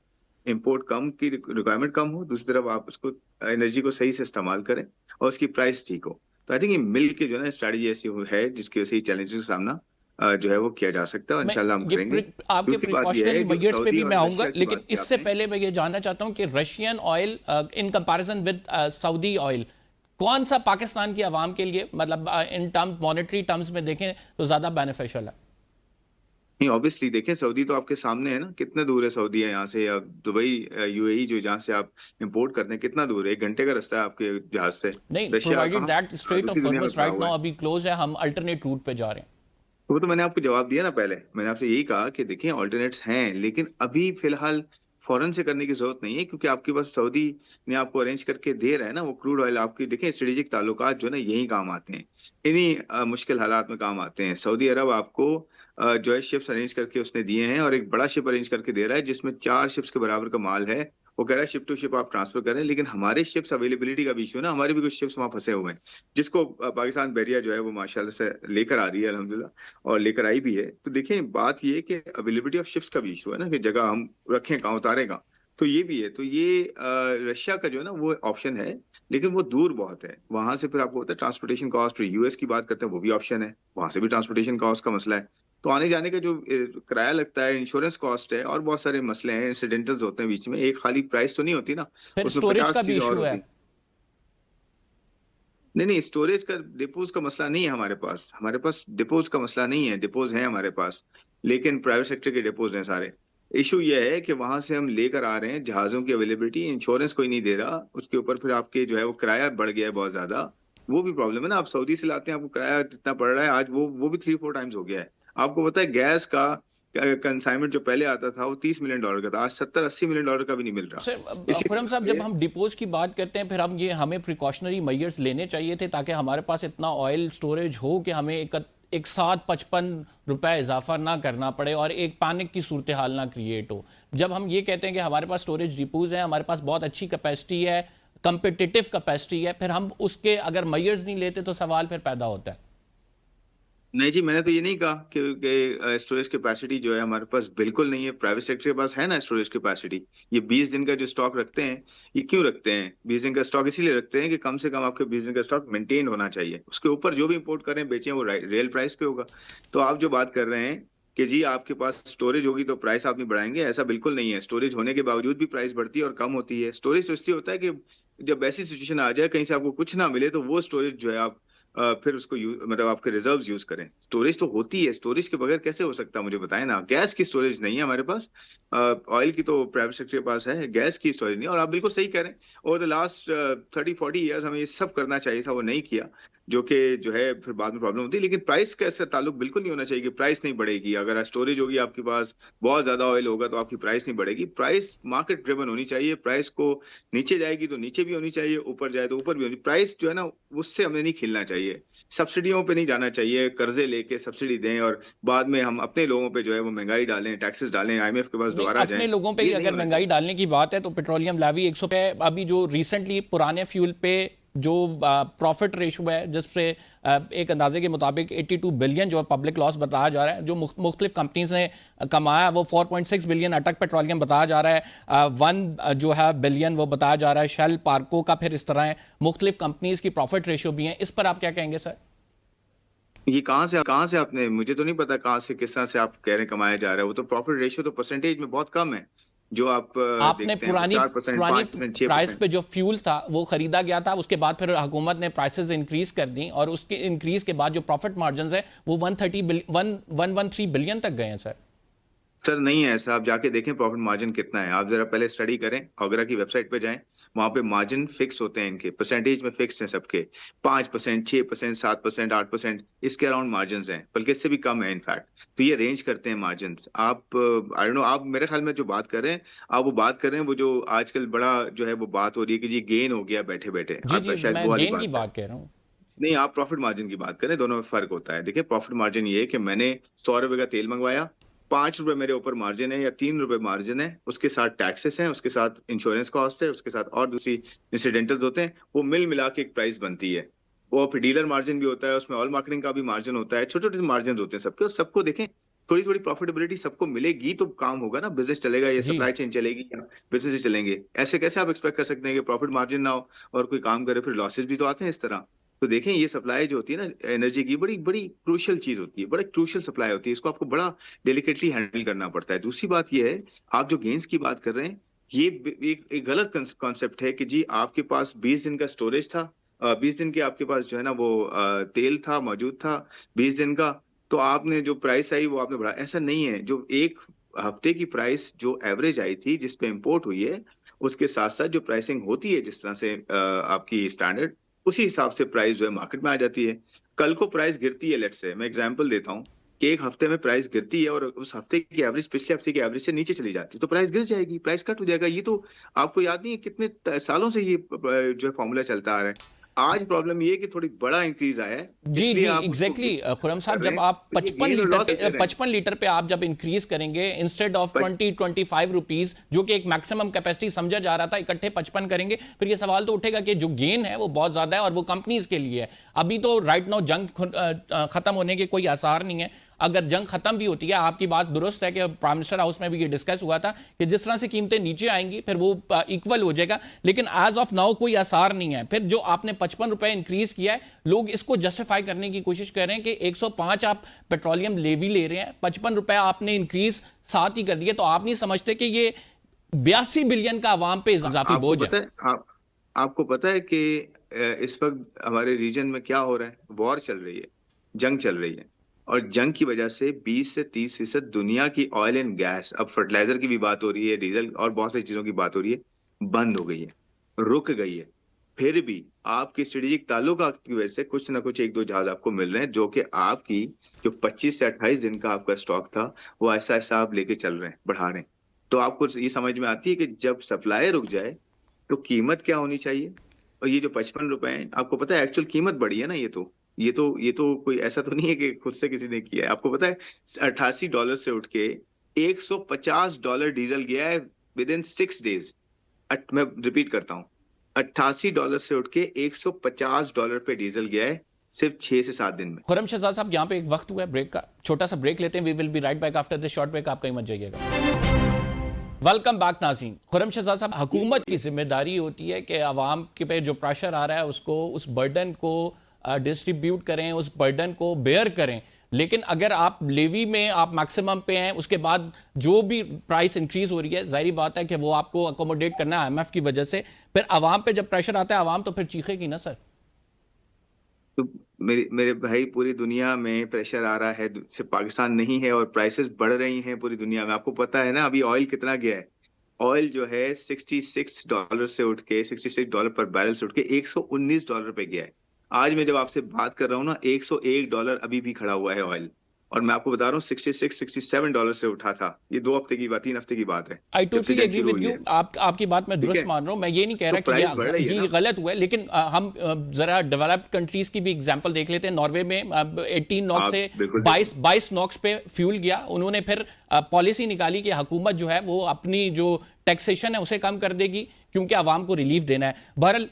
S2: इंपोर्ट कम की रिक्वायरमेंट कम हो, दूसरी तरफ आप उसको एनर्जी को सही से इस्तेमाल करें, और उसकी प्राइस ठीक हो। तो आई थिंक ये मिल के जो है ना स्ट्रैटेजी ऐसी है, जिसकी वजह से चैलेंजेस का सामना जो है वो किया जा सकता है, और
S1: मैं
S2: इंशाल्लाह हम करेंगे।
S1: आपके
S2: दूसरी बात यह
S1: प्रिकॉशनरी
S2: है, जो
S1: मेजर्स पे
S2: सऊदी
S1: भी मैं
S2: और
S1: आऊंगा,
S2: रशिया की
S1: लेकिन
S2: बात की
S1: इससे
S2: आपने,
S1: पहले मैं ये जानना चाहता हूं कि Russian oil in comparison with Saudi oil कौन सा पाकिस्तान की आवाम के लिए, मतलब इन टर्म मॉनेटरी टर्म्स में देखें तो ज्यादा बेनिफिशियल है?
S2: नहीं, ऑब्वियसली देखें, सऊदी तो आपके सामने है ना, कितने दूर है सऊदी है यहाँ से, या दुबई, यूएई जो जहाँ से आप इंपोर्ट करते हैं, कितना दूर है? 1 घंटे का रास्ता है आपके जहाज से।
S1: नहीं,
S2: रशिया
S1: प्रोवाइडेड
S2: कहाँ
S1: दैट स्ट्रेट
S2: दूसरी
S1: ऑफ
S2: दुनिया में
S1: हॉर्मुज
S2: पड़ा
S1: राइट
S2: हुआ है।
S1: नाउ अभी क्लोज है, हम अल्टरनेट रूट पे जा रहे हैं।
S2: वो तो मैंने आपको जवाब दिया ना पहले, मैंने आपसे यही कहा कि देखिए ऑल्टरनेट्स हैं, लेकिन अभी फिलहाल फौरन से करने की जरूरत नहीं है, क्योंकि आपके पास सऊदी ने आपको अरेंज करके दे रहा है ना वो क्रूड ऑयल। आपकी देखिए स्ट्रेटेजिक ताल्लुकात जो है ना यही काम आते हैं, इन्हीं मुश्किल हालात में काम आते हैं। सऊदी अरब आपको जो है शिप्स अरेंज करके उसने दिए हैं, और एक बड़ा शिप अरेंज करके दे रहा है जिसमें 4 शिप्स के बराबर का माल है। वो कह रहा है शिप टू शिप आप ट्रांसफर करें, लेकिन हमारे शिप्स अवेलेबिलिटी का भी इशू है ना, हमारे भी कुछ शिप्स वहां फंसे हुए हैं, जिसको पाकिस्तान बहरिया जो है वो माशाल्लाह से लेकर आ रही है अल्हम्दुलिल्लाह, और लेकर आई भी है। तो देखिए बात ये है कि अवेलेबिलिटी ऑफ शिप्स का भी इशू है ना, कि जगह हम रखें कहाँ, उतारें कहाँ। तो ये भी है। तो ये रशिया का जो है ना वो ऑप्शन है, लेकिन वो दूर बहुत है वहां से। फिर आपको पता है ट्रांसपोर्टेशन कॉस्ट, यूएस की बात करते हैं वो भी ऑप्शन है, वहां से भी ट्रांसपोर्टेशन कॉस्ट का मसला है। तो आने जाने का जो किराया लगता है, इंश्योरेंस कॉस्ट है, और बहुत सारे मसले हैं, इंसिडेंटल्स होते हैं बीच में। एक खाली प्राइस तो नहीं होती ना,
S1: फिर
S2: उसमें
S1: स्टोरेज का
S2: 50
S1: भी
S2: चीजें और
S1: इशू है।
S2: होती हैं। नहीं नहीं, स्टोरेज का डिपोज का मसला नहीं है हमारे पास। हमारे पास डिपोज का मसला नहीं है, डिपोज है हमारे पास, लेकिन प्राइवेट सेक्टर के डिपोज हैं सारे। इशू ये है कि वहां से हम लेकर आ रहे हैं जहाजों की अवेलेबिलिटी, इंश्योरेंस कोई नहीं दे रहा उसके ऊपर, फिर आपके जो है वो किराया बढ़ गया है बहुत ज्यादा। वो भी प्रॉब्लम है ना, आप सऊदी से लाते हैं आपको किराया जितना पड़ रहा है आज, वो भी 3-4 टाइम्स हो गया है। आपको पता है गैस का कंसाइनमेंट जो पहले आता था वो $30 मिलियन का था, आज $70-80 मिलियन का भी नहीं मिल रहा।
S1: सर
S2: इसी
S1: खुरम
S2: तरह
S1: साहब,
S2: से
S1: जब हम डिपोज की बात करते हैं फिर हमें प्रिकॉशनरी मेजर्स लेने चाहिए थे ताकि हमारे पास इतना ऑयल स्टोरेज हो कि हमें एक साथ 55 रुपए इजाफा ना करना पड़े और एक पैनिक की सूरत हाल ना क्रिएट हो। जब हम ये कहते हैं कि हमारे पास स्टोरेज डिपोज है, हमारे पास बहुत अच्छी कैपेसिटी है, कंपिटिटिव कैपेसिटी है, फिर हम उसके अगर मेजर्स नहीं लेते तो सवाल फिर पैदा होता है।
S2: नहीं जी, मैंने तो ये नहीं कहा कि स्टोरेज कैपेसिटी जो है हमारे पास बिल्कुल नहीं है। प्राइवेट सेक्टर के पास है ना स्टोरेज कैपेसिटी। ये 20 दिन का जो स्टॉक रखते हैं, ये क्यों रखते हैं? 20 दिन का स्टॉक इसीलिए रखते हैं कि कम से कम आपके 20 दिन का स्टॉक मेंटेन होना चाहिए, उसके ऊपर जो भी इंपोर्ट करें बेचें वो रियल प्राइस पे होगा। तो आप जो बात कर रहे हैं कि जी आपके पास स्टोरेज होगी तो प्राइस आप नहीं बढ़ाएंगे, ऐसा बिल्कुल नहीं है। स्टोरेज होने के बावजूद भी प्राइस बढ़ती है और कम होती है। स्टोरेज तो इसलिए होता है कि जब ऐसी सिचुएशन आ जाए कहीं से आपको कुछ ना मिले, तो वो स्टोरेज जो है आप फिर उसको मतलब आपके रिजर्व्स यूज करें। स्टोरेज तो होती है, स्टोरेज के बगैर कैसे हो सकता है मुझे बताएं ना। गैस की स्टोरेज नहीं है हमारे पास, ऑयल की तो प्राइवेट सेक्टर के पास है, गैस की स्टोरेज नहीं है। और आप बिल्कुल सही कह रहे हैं, और द लास्ट 30-40 ईयर्स हमें ये सब करना चाहिए था, वो नहीं किया, जो कि जो है फिर बाद में प्रॉब्लम होती है। लेकिन प्राइस का इससे ताल्लुक बिल्कुल नहीं होना चाहिए कि प्राइस नहीं बढ़ेगी। अगर स्टोरेज होगी आपके पास, बहुत ज्यादा ऑयल होगा, तो आपकी प्राइस नहीं बढ़ेगी। प्राइस मार्केट ड्रिवन होनी चाहिए। प्राइस को नीचे जाएगी तो नीचे भी होनी चाहिए, ऊपर जाए तो ऊपर भी होनी। प्राइस जो है ना उससे हमें नहीं खिलना चाहिए, सब्सिडियों पे नहीं जाना चाहिए, कर्जे लेके सब्सिडी दें और बाद में हम अपने लोगों पे जो है वो महंगाई डालें, टैक्सेस डालें, आईएमएफ के पास
S1: नहीं,
S2: दोबारा
S1: अपने
S2: जाएं।
S1: लोगों पे ही
S2: ये नहीं
S1: अगर
S2: होना
S1: महंगाई
S2: चाहिए।
S1: डालने की बात है तो पेट्रोलियम लेवी 100 पे, अभी जो रिसेंटली पुराने फ्यूल पे जो प्रॉफिट रेशो है जिसपे एक अंदाजे के मुताबिक 82 बिलियन जो पब्लिक लॉस बताया जा रहा है, जो मुख्तलिफ कंपनीज ने कमाया वो 4.6 बिलियन अटक पेट्रोलियम बताया जा रहा है, 1 बिलियन वो बताया जा रहा है शेल पार्को का। फिर इस तरह है मुख्तलिफ कंपनीज की प्रॉफिट रेशो भी है। इस पर आप क्या कहेंगे सर?
S2: ये कहाँ से आपने, मुझे तो नहीं पता कहाँ से किस तरह से आप कह रहे हैं कमाया जा रहा है। वो तो प्रॉफिट रेशियो तो परसेंटेज में बहुत कम है, जो आप
S1: आपने
S2: देखते हैं वो
S1: पुरानी
S2: 4%,
S1: पुरानी
S2: 5%,
S1: प्राइस
S2: 6%।
S1: पे जो फ्यूल था वो खरीदा गया था, उसके बाद फिर हुकूमत ने प्राइसेस इंक्रीज कर दी और उसके इंक्रीज के बाद जो प्रॉफिट मार्जिन है वो 113 बिलियन तक गए हैं सर।
S2: सर नहीं है ऐसा, आप जाके देखें प्रॉफिट मार्जिन कितना है। आप जरा पहले स्टडी करें, ऑगरा की वेबसाइट पे जाएं, वहां पे मार्जिन फिक्स होते हैं इनके, परसेंटेज में फिक्स हैं सबके। 5%, 6%, 7%, 8%, इसके अराउंड मार्जिन हैं, बल्कि इससे भी कम है इनफैक्ट। तो ये रेंज करते हैं मार्जिन। आप आई डोंट नो, आप मेरे ख्याल में जो बात कर रहे हैं, आप वो बात कर रहे हैं वो जो आजकल बड़ा जो है वो बात हो रही है कि जी गेन हो गया बैठे बैठे,
S1: जी
S2: आप
S1: जी,
S2: शायद
S1: मैं
S2: वो वाली
S1: गेन की
S2: बात करें।
S1: बात कह रहा हूँ।
S2: नहीं, आप प्रॉफिट मार्जिन की बात करें, दोनों में फर्क होता है। देखिए प्रॉफिट मार्जिन ये है कि मैंने 100 रुपए का तेल मंगवाया, 5 रुपए मेरे ऊपर मार्जिन है या 3 रुपए मार्जिन है, उसके साथ टैक्सेस हैं, उसके साथ इंश्योरेंस कॉस्ट है, उसके साथ और दूसरी इंसिडेंटल होते हैं, वो मिल मिला के एक प्राइस बनती है। वो फिर डीलर मार्जिन भी होता है, उसमें ऑल मार्केटिंग का भी मार्जिन होता है, छोटे छोटे मार्जिन होते हैं सबके। और सबको देखें, थोड़ी थोड़ी प्रॉफिटेबिलिटी सबको मिलेगी तो काम होगा ना, बिजनेस चलेगा, या
S1: जी
S2: सप्लाई चेन चलेगी, या बिजनेस चलेंगे। ऐसे कैसे आप एक्सपेक्ट कर सकते हैं कि प्रॉफिट मार्जिन ना हो और कोई काम करे, फिर लॉसेस भी तो आते हैं इस तरह। तो देखें ये सप्लाई जो होती है ना एनर्जी की, बड़ी बड़ी क्रूशियल चीज होती है, बड़ा क्रूशियल सप्लाई होती है, इसको आपको बड़ा डेलिकेटली हैंडल करना पड़ता है। दूसरी बात ये है, आप जो गेन्स की बात कर रहे हैं, ये एक गलत कॉन्सेप्ट है कि जी आपके पास 20 दिन का स्टोरेज था, 20 दिन के आपके पास जो है ना वो तेल था मौजूद था 20 दिन का, तो आपने जो प्राइस आई वो आपने बढ़ा। ऐसा नहीं है। जो एक हफ्ते की प्राइस जो एवरेज आई थी जिस पे इंपोर्ट हुई है, उसके साथ साथ जो प्राइसिंग होती है जिस तरह से आपकी स्टैंडर्ड, उसी हिसाब से प्राइस जो है मार्केट में आ जाती है। कल को प्राइस गिरती है, लेट्स से मैं एग्जांपल देता हूँ, कि एक हफ्ते में प्राइस गिरती है और उस हफ्ते की एवरेज पिछले हफ्ते की एवरेज से नीचे चली जाती है, तो प्राइस गिर जाएगी, प्राइस कट हो जाएगा। ये तो आपको याद नहीं है कितने सालों से ये जो है फॉर्मूला चलता आ रहा है। आज प्रॉब्लम ये है कि थोड़ी बड़ा इंक्रीज आया है,
S1: जी
S2: इसलिए
S1: जी
S2: आप उसको
S1: एग्जैक्टली खुरम
S2: कर
S1: साहब,
S2: रहे
S1: जब
S2: हैं,
S1: आप
S2: तो ये गेन और लॉस ले रहे हैं।
S1: 55 लीटर पे आप जब इंक्रीज करेंगे इंस्टेड ऑफ 25 रुपीज, जो कि एक मैक्सिमम कैपेसिटी समझा जा रहा था, इकट्ठे 55 करेंगे, फिर ये सवाल तो उठेगा कि जो गेन है वो बहुत ज्यादा है और वो कंपनीज के लिए है। अभी तो राइट नाउ जंग खत्म होने के कोई आसार नहीं है। अगर जंग खत्म भी होती है, आपकी बात दुरुस्त है कि प्राइम मिनिस्टर हाउस में भी ये डिस्कस हुआ था कि जिस तरह से कीमतें नीचे आएंगी फिर वो इक्वल हो जाएगा, लेकिन एज ऑफ नाउ कोई आसार नहीं है। फिर जो आपने 55 रुपए इंक्रीज किया है, लोग इसको जस्टिफाई करने की कोशिश कर रहे हैं कि 105 आप पेट्रोलियम लेवी ले रहे हैं, 55 रुपए आपने इंक्रीज साथ ही कर दिए, तो आप नहीं समझते कि ये 82 बिलियन का आवाम पे इजाफी
S2: आपको
S1: बोझ
S2: पता
S1: है?
S2: है आपको पता है कि इस वक्त हमारे रीजन में क्या हो रहा है? वॉर चल रही है, जंग चल रही है, और जंग की वजह से 20 से 30% दुनिया की ऑयल एंड गैस, अब फर्टिलाइजर की भी बात हो रही है, डीजल और बहुत सारी चीजों की बात हो रही है, बंद हो गई है, रुक गई है। फिर भी आपकी स्ट्रेटेजिक ताल्लुकात की वजह से कुछ ना कुछ एक दो जहाज आपको मिल रहे हैं, जो कि आपकी जो 25 से 28 दिन का आपका स्टॉक था, वो ऐसा ऐसा आप लेके चल रहे हैं, बढ़ा रहे हैं। तो आपको ये समझ में आती है कि जब सप्लाई रुक जाए तो कीमत क्या होनी चाहिए। और ये जो 55 रुपए हैं, आपको पता है एक्चुअल कीमत बढ़ी है ना, ये तो कोई ऐसा तो नहीं है कि खुद से किसी ने किया है। आपको पता है $88 से उठ के $150 डीजल गया है विद इन 6 डेज। मैं रिपीट करता हूँ, $88 से उठ के $150 पे डीजल गया है सिर्फ 6 से 7 दिन में।
S1: खुरम शहजाद साहब, यहाँ पे एक वक्त हुआ है ब्रेक का, छोटा सा ब्रेक लेते हैं। We will be right back after this short break. आप कहीं मत जाइएगा। वेलकम बैक नाज़रीन। खुरम शहजाद साहब, हुकूमत की जिम्मेदारी होती है कि आवाम के पे जो प्रेशर आ रहा है उसको, उस बर्डन को डिस्ट्रीब्यूट करें, उस बर्डन को बेयर करें। लेकिन अगर आप लेवी में आप मैक्सिमम पे हैं, उसके बाद जो भी प्राइस इंक्रीज हो रही है, जाहिर बात है कि वो आपको अकोमोडेट करना है IMF की वजह से। फिर आवाम पे जब प्रेशर आता है, आवाम तो फिर चीखेगी ना सर।
S2: तो मेरे मेरे भाई, पूरी दुनिया में प्रेशर आ रहा है, सिर्फ पाकिस्तान नहीं है, और प्राइसेस बढ़ रही हैं पूरी दुनिया में। आपको पता है ना अभी ऑयल कितना गया है? ऑयल जो है $66 से उठ के, $66 पर बैरल से उठ के $119 पे गया है। आज मैं जब आपसे बात कर रहा हूँ ना, $101 अभी भी खड़ा हुआ है ऑयल। और मैं आपको बता रहा हूँ 66-67 डॉलर से उठा था। ये 2 हफ्ते की बात, 3 हफ्ते की बात है
S1: आई
S2: जब से
S1: टोटली
S2: जंग
S1: एग्री
S2: शुरू
S1: विद
S2: हुई
S1: यू।
S2: है।
S1: आपकी बात मैं
S2: ठीक
S1: दुरुस्त
S2: है,
S1: मान रहा हूं। मैं ये नहीं कह
S2: तो
S1: रहा कि
S2: प्राइस बढ़ रही है
S1: ये
S2: ना।
S1: गलत हुआ है, लेकिन हम जरा डेवलप्ड कंट्रीज की भी एग्जांपल देख लेते हैं। नॉर्वे में 18 नॉक्स
S2: आप
S1: से
S2: बिल्कुल
S1: 22 नॉक्स पे फ्यूल गया। उन्होंने फिर पॉलिसी निकाली कि हुकूमत जो है वो अपनी जो टैक्सेशन है उसे कम कर देगी, क्योंकि आवाम को रिलीफ देना है। बहरहाल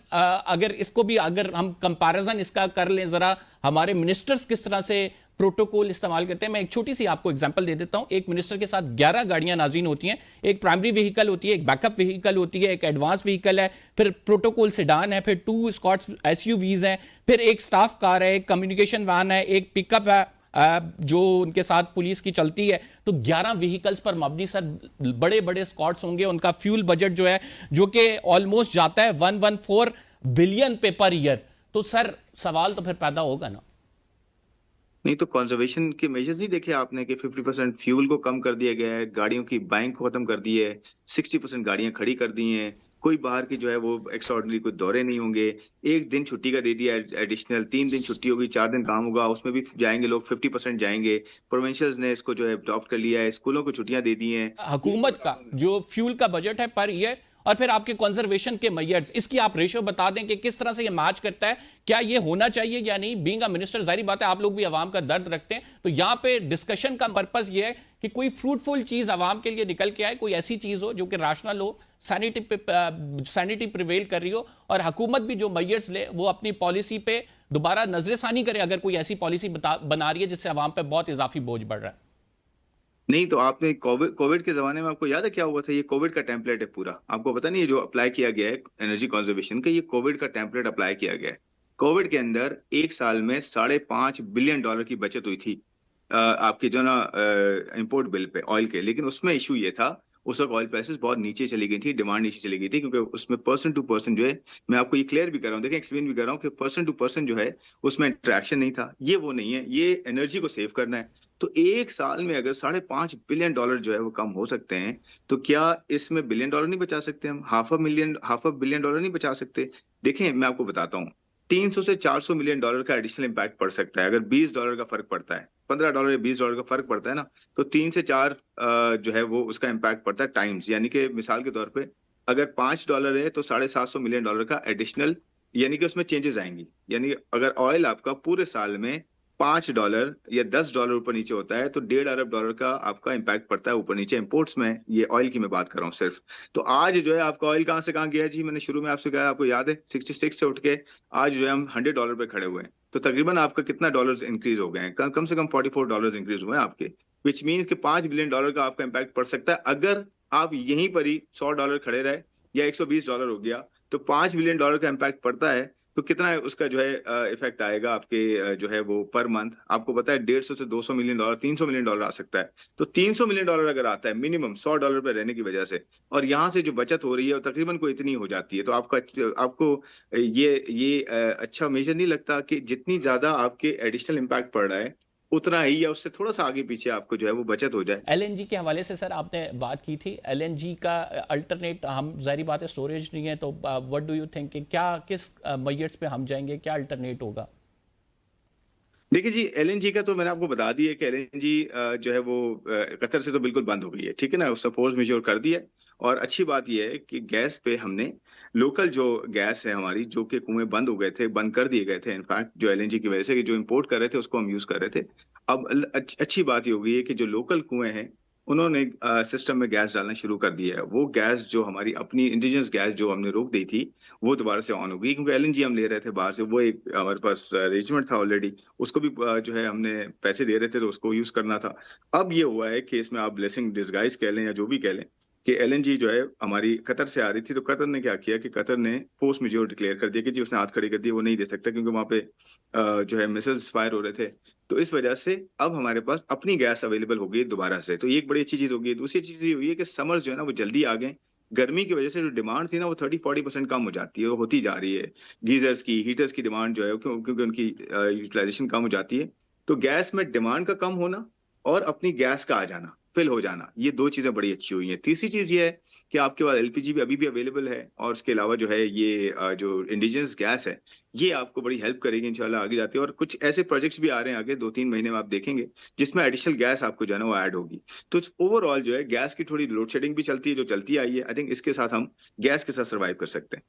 S1: अगर इसको भी, अगर हम कंपैरिजन इसका कर लें जरा, हमारे मिनिस्टर्स किस तरह से प्रोटोकॉल इस्तेमाल करते हैं। मैं एक छोटी सी आपको एग्जांपल दे देता हूं। एक मिनिस्टर के साथ 11 गाड़ियां नाज़रीन होती हैं। एक प्राइमरी व्हीकल होती है, एक बैकअप व्हीकल होती है, एक एडवांस व्हीकल है, फिर प्रोटोकॉल सेडान है, फिर 2 स्कॉट्स SUVs हैं, फिर एक स्टाफ कार है, एक कम्युनिकेशन वैन है, एक पिकअप है जो उनके साथ पुलिस की चलती है। तो 11 व्हीकल्स पर मबनी सर बड़े बड़े स्कॉट्स होंगे। उनका फ्यूल बजट जो है, जो कि ऑलमोस्ट जाता है 114 बिलियन पे पर ईयर। तो सर सवाल तो फिर पैदा होगा ना।
S2: नहीं, तो कंजर्वेशन के मेजर्स नहीं देखे आपने कि 50% फ्यूल को कम कर दिया गया है, गाड़ियों की बाइंग को खत्म कर दी है, 60% गाड़ियां खड़ी कर दी हैं, कोई बाहर की जो है वो एक्स्ट्राऑर्डिनरी कोई दौरे नहीं होंगे, एक दिन छुट्टी का दे दिया एडिशनल, 3 दिन छुट्टी होगी, 4 दिन काम होगा, उसमें भी जाएंगे लोग, 50% जाएंगे। प्रोविंशियल्स ने इसको जो है अडॉप्ट कर लिया है, स्कूलों को छुट्टियां दे दी हैं। ये
S1: हुकूमत का जो फ्यूल का बजट है पर ईयर, और फिर आपके कंजर्वेशन के मेजर्स, इसकी आप रेशियो बता दें कि किस तरह से ये मैच करता है, क्या ये होना चाहिए या नहीं। बीइंग अ मिनिस्टर, जाहिर बात है आप लोग भी आवाम का दर्द रखते हैं, तो यहां पे डिस्कशन का पर्पस ये है कि कोई फ्रूटफुल चीज आवाम के लिए निकल के आए, कोई ऐसी चीज हो जो कि राशनल हो, सैनिटी प्रिवेल कर रही हो, और हुकूमत भी जो मेजर्स ले वो अपनी पॉलिसी पे दोबारा नजरसानी करे अगर कोई ऐसी पॉलिसी बना रही है जिससे आवाम पे बहुत इजाफी बोझ बढ़ रहा है।
S2: नहीं, तो आपने कोविड के जमाने में आपको याद है क्या हुआ था? ये कोविड का टेम्पलेट है पूरा। आपको पता नहीं, ये जो अप्लाई किया गया है एनर्जी कंजर्वेशन का, ये कोविड का टेम्पलेट अप्लाई किया गया है। कोविड के अंदर एक साल में $5.5 बिलियन की बचत हुई थी आपके जो ना इंपोर्ट बिल पे ऑयल के। लेकिन उसमें इशू ये था, उस वक्त ऑयल प्राइसेस बहुत नीचे चली गई थी, डिमांड नीचे चली गई थी, क्योंकि उसमें पर्सन टू पर्सन जो है, मैं आपको ये क्लियर भी कर रहा हूँ, देखें एक्सप्लेन भी कर रहा हूँ कि पर्सन टू पर्सन जो है उसमें इंट्रैक्शन नहीं था। ये वो नहीं है, ये एनर्जी को सेव करना है। तो एक साल में अगर $5.5 बिलियन जो है वो कम हो सकते हैं, तो क्या इसमें $1 बिलियन नहीं बचा सकते हम? हाफ अ बिलियन डॉलर नहीं बचा सकते? देखें मैं आपको बताता हूँ, $300 से $400 मिलियन का एडिशनल इम्पैक्ट पड़ सकता है। अगर $20 का फर्क पड़ता है, $15 या $20 का फर्क पड़ता है ना, तो 3 से 4 जो है वो उसका इम्पैक्ट पड़ता है टाइम्स। यानी कि मिसाल के तौर पे अगर $5 है तो $750 मिलियन का एडिशनल, यानी कि उसमें चेंजेस आएंगी। यानी अगर ऑयल आपका पूरे साल में $5 या $10 ऊपर नीचे होता है तो $1.5 अरब का आपका इम्पैक्ट पड़ता है ऊपर नीचे इंपोर्ट्स में। ये ऑयल की मैं बात कर रहा हूँ सिर्फ। तो आज जो है आपका ऑयल कहाँ से कहाँ गया है जी, मैंने शुरू में आपसे कहा, आपको याद है 66 से उठ के आज जो है हम $100 पे खड़े हुए हैं। तो तकरीबन आपका कितना डॉलर्स इंक्रीज हो गए हैं, कम से कम $44 इंक्रीज हुए हैं आपके, विच मीन कि $5 बिलियन का आपका इम्पैक्ट पड़ सकता है। अगर आप यहीं पर ही $100 खड़े रहे या $120 हो गया तो $5 बिलियन का इम्पैक्ट पड़ता है। तो कितना है उसका जो है इफेक्ट आएगा आपके जो है वो पर मंथ, आपको पता है 150 से $200 मिलियन, $300 मिलियन आ सकता है। तो $300 मिलियन अगर आता है मिनिमम $100 पे रहने की वजह से, और यहाँ से जो बचत हो रही है वो तकरीबन को इतनी हो जाती है, तो आपको ये अच्छा मेजर नहीं लगता कि जितनी ज्यादा आपके एडिशनल इम्पैक्ट पड़ रहा है उतना ही या उससे थोड़ा सा आगे पीछे आपको जो है वो बचत हो जाए।
S1: एलएनजी के हवाले से सर आपने बात की थी, एलएनजी का अल्टरनेट, हम जाहिर बात है स्टोरेज नहीं है, तो व्हाट डू यू थिंक, क्या किस मैयर्स पे हम जाएंगे, क्या अल्टरनेट होगा?
S2: देखिए जी, एलएनजी का तो मैंने आपको बता दिया कि एलएनजी जो है वो कतर से तो बिल्कुल बंद हो गई है, ठीक है ना, उसने फोर्स मेजोर कर दिया है। और अच्छी बात यह है कि गैस पे हमने लोकल जो गैस है हमारी, जो कि कुएं बंद हो गए थे, बंद कर दिए गए थे इनफैक्ट, जो एलएनजी की वजह से, कि जो इंपोर्ट कर रहे थे उसको हम यूज कर रहे थे। अब अच्छी बात ये हो गई है कि जो लोकल कुएं हैं उन्होंने सिस्टम में गैस डालना शुरू कर दिया है। वो गैस जो हमारी अपनी इंडिजिनस गैस जो हमने रोक दी थी वो दोबारा से ऑन हो गई, क्योंकि एलएनजी हम ले रहे थे बाहर से, वो एक हमारे पास अरेंजमेंट था ऑलरेडी, उसको भी जो है हमने पैसे दे रहे थे तो उसको यूज करना था। अब ये हुआ है कि इसमें आप ब्लेसिंग डिसगाइज कह लें या जो भी कह लें, कि एलएनजी जो है हमारी कतर से आ रही थी, तो कतर ने क्या किया कि कतर ने फोर्स मेजोर डिक्लेयर कर दिया कि जी उसने हाथ खड़े कर दिए, वो नहीं दे सकता, क्योंकि वहां पे जो है मिसाइल्स फायर हो रहे थे। तो इस वजह से अब हमारे पास अपनी गैस अवेलेबल हो गई दोबारा से, तो ये एक बड़ी अच्छी चीज होगी। दूसरी चीज ये हुई है कि समर्स जो है ना वो जल्दी आ गए। गर्मी की वजह से जो डिमांड थी ना वो 30-40% कम हो जाती है, वो होती जा रही है। गीजर्स की, हीटर्स की डिमांड जो है क्योंकि उनकी यूटिलाइजेशन कम हो जाती है। तो गैस में डिमांड का कम होना और अपनी गैस का आ जाना, फिल हो जाना, ये दो चीजें बड़ी अच्छी हुई हैं। तीसरी चीज ये है कि आपके पास एलपीजी भी अभी भी अवेलेबल है, और उसके अलावा जो है ये जो इंडिजिनस गैस है ये आपको बड़ी हेल्प करेगी इंशाल्लाह आगे जाते हैं। और कुछ ऐसे प्रोजेक्ट्स भी आ रहे हैं आगे 2-3 महीने में, आप देखेंगे, जिसमें एडिशनल गैस आपको जो है ना वो ऐड होगी। तो ओवरऑल जो है गैस की थोड़ी लोड शेडिंग भी चलती है, जो चलती आई है, आई थिंक इसके साथ हम गैस के साथ सर्वाइव कर सकते हैं।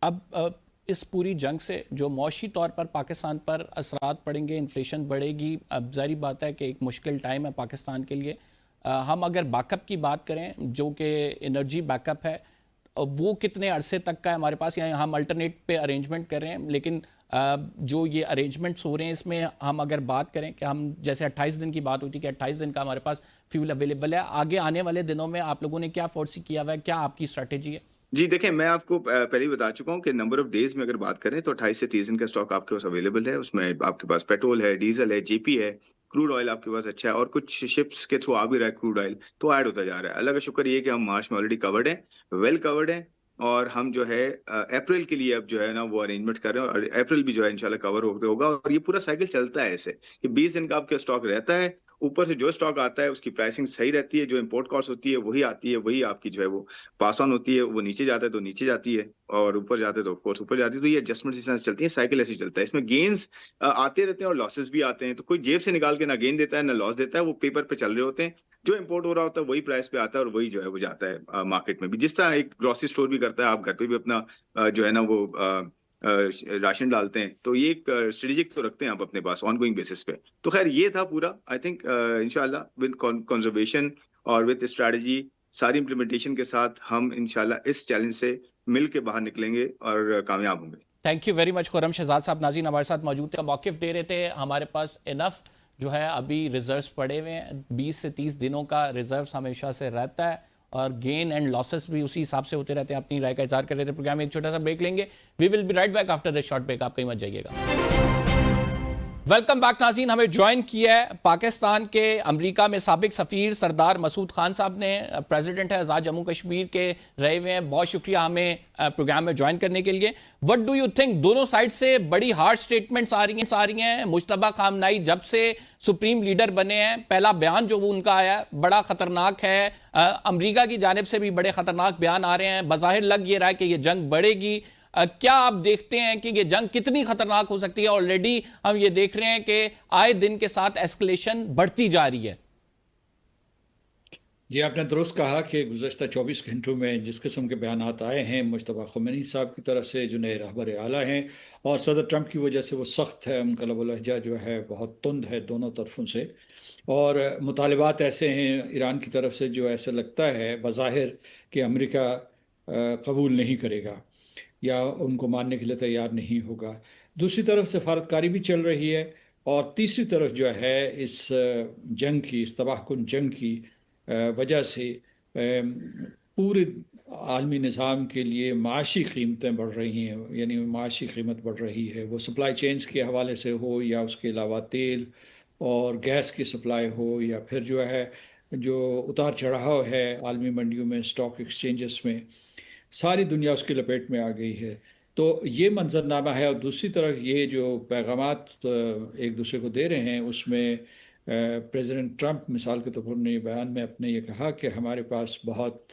S1: अब इस पूरी जंग से जो मौशी तौर पर पाकिस्तान पर असरात पड़ेंगे, इन्फ्लेशन बढ़ेगी, अब जारी बात है कि एक मुश्किल टाइम है पाकिस्तान के लिए। हम अगर बैकअप की बात करें, जो कि एनर्जी बैकअप है, वो कितने अरसे तक का है हमारे पास, या हम अल्टरनेट पे अरेंजमेंट कर रहे हैं, लेकिन जो ये अरेंजमेंट्स हो रहे हैं इसमें हम अगर बात करें कि हम जैसे 28 दिन की बात होती है कि 28 दिन का हमारे पास फ्यूल अवेलेबल है, आगे आने वाले दिनों में आप लोगों ने क्या फोर्सी किया हुआ है, क्या आपकी स्ट्रैटेजी है?
S2: जी देखिए, मैं आपको पहले ही बता चुका हूँ कि नंबर ऑफ डेज में अगर बात करें तो 28 से 30 दिन का स्टॉक आपके पास अवेलेबल है। उसमें आपके पास पेट्रोल है, डीजल है, जेपी है, क्रूड ऑयल आपके पास अच्छा है, और कुछ शिप्स के थ्रू आ भी रहा है क्रूड ऑयल, तो ऐड होता जा रहा है। अल्लाह का शुक्र ये कि हम मार्च में ऑलरेडी कवर्ड है, वेल कवर्ड है। और हम जो है अप्रैल के लिए अब जो है ना वो अरेंजमेंट कर रहे हैं, और अप्रैल भी जो है इंशाल्लाह कवर होगा। और ये पूरा साइकिल चलता है ऐसे कि 20 दिन का आपका स्टॉक रहता है, ऊपर से जो स्टॉक आता है उसकी प्राइसिंग सही रहती है, जो इम्पोर्ट कॉस्ट होती है वही आती है, वही आपकी जो है वो पास ऑन होती है। वो नीचे जाता है तो नीचे जाती है, और ऊपर जाते हैं तो ऑफकोर्स ऊपर जाती है। तो ये एडजस्टमेंट इस तरह से चलती है, साइकिल ऐसे चलता है। इसमें गेन्स आते रहते हैं और लॉसेस भी आते हैं, तो कोई जेब से निकाल के ना गेन देता है ना लॉस देता है, वो पेपर पे चल रहे होते हैं। जो इम्पोर्ट हो रहा होता है वही प्राइस पे आता है, और वही जो है वो जाता है मार्केट में भी, जिस तरह एक ग्रोसरी स्टोर भी करता है, आप घर पे भी अपना जो है ना वो राशन डालते हैं। तो ये एक स्ट्रेटेजिक तो रखते हैं आप अपने पास ऑनगोइंग बेसिस पे। तो खैर ये था पूरा, आई थिंक इंशाल्लाह विद कंजर्वेशन और विद स्ट्रेटजी, सारी इम्प्लीमेंटेशन के साथ हम इंशाल्लाह इस चैलेंज से मिल के बाहर निकलेंगे और कामयाब होंगे।
S1: Thank you very much. Khurram Shahzad साहब नाज़रीन हमारे साथ मौजूद थे, मौक़िफ़ दे रहे थे। हमारे पास इनफ जो है अभी रिजर्व्स पड़े हुए हैं, 20 से 30 दिनों का रिजर्व्स हमेशा से रहता है, और गेन एंड लॉसेस भी उसी हिसाब से होते रहते हैं। अपनी राय का इज़हार कर रहे थे। प्रोग्राम में एक छोटा सा ब्रेक लेंगे। We will be right back after this short break, आप कहीं मत जाइएगा। वेलकम बैक नाज़रीन। हमें ज्वाइन किया है पाकिस्तान के अमेरिका में साबिक सफ़ीर सरदार मसूद खान साहब ने, प्रेसिडेंट है आज़ाद जम्मू कश्मीर के रहे हुए हैं। बहुत शुक्रिया हमें प्रोग्राम में ज्वाइन करने के लिए। व्हाट डू यू थिंक, दोनों साइड से बड़ी हार्ड स्टेटमेंट्स आ रही हैं। मुश्तबा खामनाई जब से सुप्रीम लीडर बने हैं, पहला बयान जो वो उनका आया बड़ा ख़तरनाक है। अमेरिका की जानिब से भी बड़े ख़तरनाक बयान आ रहे हैं। बज़ाहिर लग ये रहा है कि ये जंग बढ़ेगी। क्या आप देखते हैं कि ये जंग कितनी खतरनाक हो सकती है? ऑलरेडी हम ये देख रहे हैं कि आए दिन के साथ एस्केलेशन बढ़ती जा रही है।
S3: जी, आपने दुरुस्त कहा कि गुज़श्ता 24 घंटों में जिस किस्म के बयानात आए हैं मुश्तबा ख़ुमैनी साहब की तरफ से, जो नए रहबर आला हैं, और सदर ट्रंप की वजह से वो सख्त है, उनका लबो लहजा जो है बहुत तुंद है दोनों तरफों से, और मुतालबात ऐसे हैं ईरान की तरफ से जो ऐसा लगता है बज़ाहिर कि अमेरिका कबूल नहीं करेगा या उनको मानने के लिए तैयार नहीं होगा। दूसरी तरफ सफारतकारी भी चल रही है, और तीसरी तरफ जो है इस जंग की, इस तबाहकुन जंग की वजह से पूरे आलमी निज़ाम के लिए माशी कीमतें बढ़ रही हैं, यानी माशी कीमत बढ़ रही है, वो सप्लाई चेन्स के हवाले से हो या उसके अलावा तेल और गैस की सप्लाई हो, या फिर जो है जो उतार चढ़ाव है आलमी मंडियों में, स्टॉक एक्सचेंजेस में, सारी दुनिया उसकी लपेट में आ गई है। तो ये मंजरनामा है, और दूसरी तरफ ये जो पैगामात एक दूसरे को दे रहे हैं, उसमें प्रेसिडेंट ट्रंप मिसाल के तौर पर ने बयान में अपने ये कहा कि हमारे पास बहुत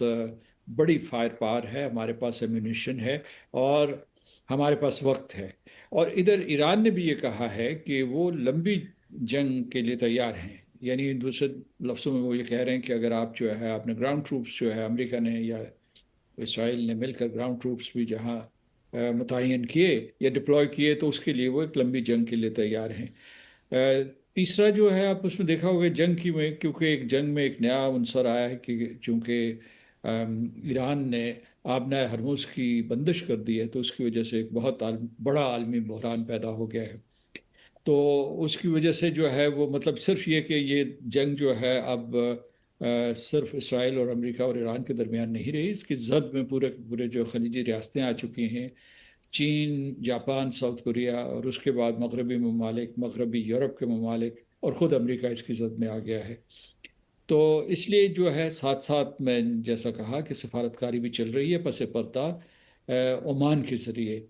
S3: बड़ी फायर पावर है, हमारे पास एम्यूनिशन है, और हमारे पास वक्त है। और इधर ईरान ने भी ये कहा है कि वो लंबी जंग के लिए तैयार हैं, यानी दूसरे लफ्ज़ों में वो ये कह रहे हैं कि अगर आप जो है आपने ग्राउंड ट्रूप्स जो है अमेरिका ने या इसराइल ने मिलकर ग्राउंड ट्रूप्स भी जहाँ मुतय्यन किए या डिप्लॉय किए, तो उसके लिए वो एक लंबी जंग के लिए तैयार हैं। तीसरा जो है, आप उसमें देखा होगा जंग की में, क्योंकि एक जंग में एक नया अनसर आया है कि चूँकि ईरान ने आबना हरमुज़ की बंदिश कर दी है, तो उसकी वजह से एक बहुत बड़ा आलमी बहरान पैदा हो गया है। तो उसकी वजह से जो है वो मतलब सिर्फ ये कि ये जंग जो है अब सिर्फ इसराइल और अमेरिका और ईरान के दरमियान नहीं रही, इसकी जद में पूरे पूरे जो खलीजी रियासतें आ चुकी हैं, चीन, जापान, साउथ कोरिया, और उसके बाद मगरबी ममालिक, मगरबी यूरोप के ममालिक, और ख़ुद अमेरिका इसकी जद में आ गया है। तो इसलिए जो है साथ साथ मैं जैसा कहा कि सफारतकारी भी चल रही है पस पर्दा, ओमान के ज़रिए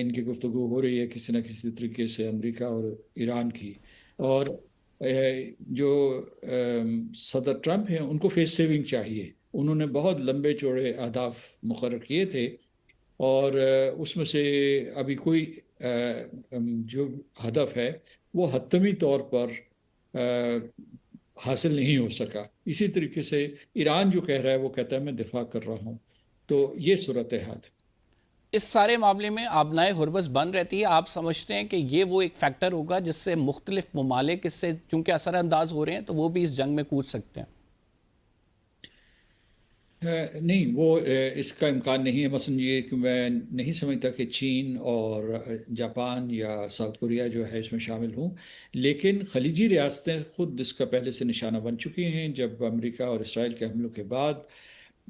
S3: इनकी गुफ्तगू हो रही है किसी न किसी तरीके से अमेरिका और ईरान की। और जो सदर ट्रंप हैं उनको फेस सेविंग चाहिए, उन्होंने बहुत लंबे चौड़े अहदाफ मुकर्रर किए थे, और उसमें से अभी कोई जो हदफ है वो हतमी तौर पर हासिल नहीं हो सका। इसी तरीके से ईरान जो कह रहा है वो कहता है मैं दिफा कर रहा हूँ। तो ये सूरत हाल है।
S1: इस सारे मामले में आबनाए हुर्बस बन रहती है। आप समझते हैं कि ये वो एक फैक्टर होगा जिससे मुख्तलिफ ममालिक इससे चूंकि असरअंदाज हो रहे हैं तो वो भी इस जंग में कूद सकते हैं?
S3: नहीं, वो इसका इम्कान नहीं है। मसलन ये कि मैं नहीं समझता कि चीन और जापान या साउथ कोरिया जो है इसमें शामिल हूँ, लेकिन खलीजी रियासतें खुद इसका पहले से निशाना बन चुकी हैं। जब अमेरिका और इसराइल के हमलों के बाद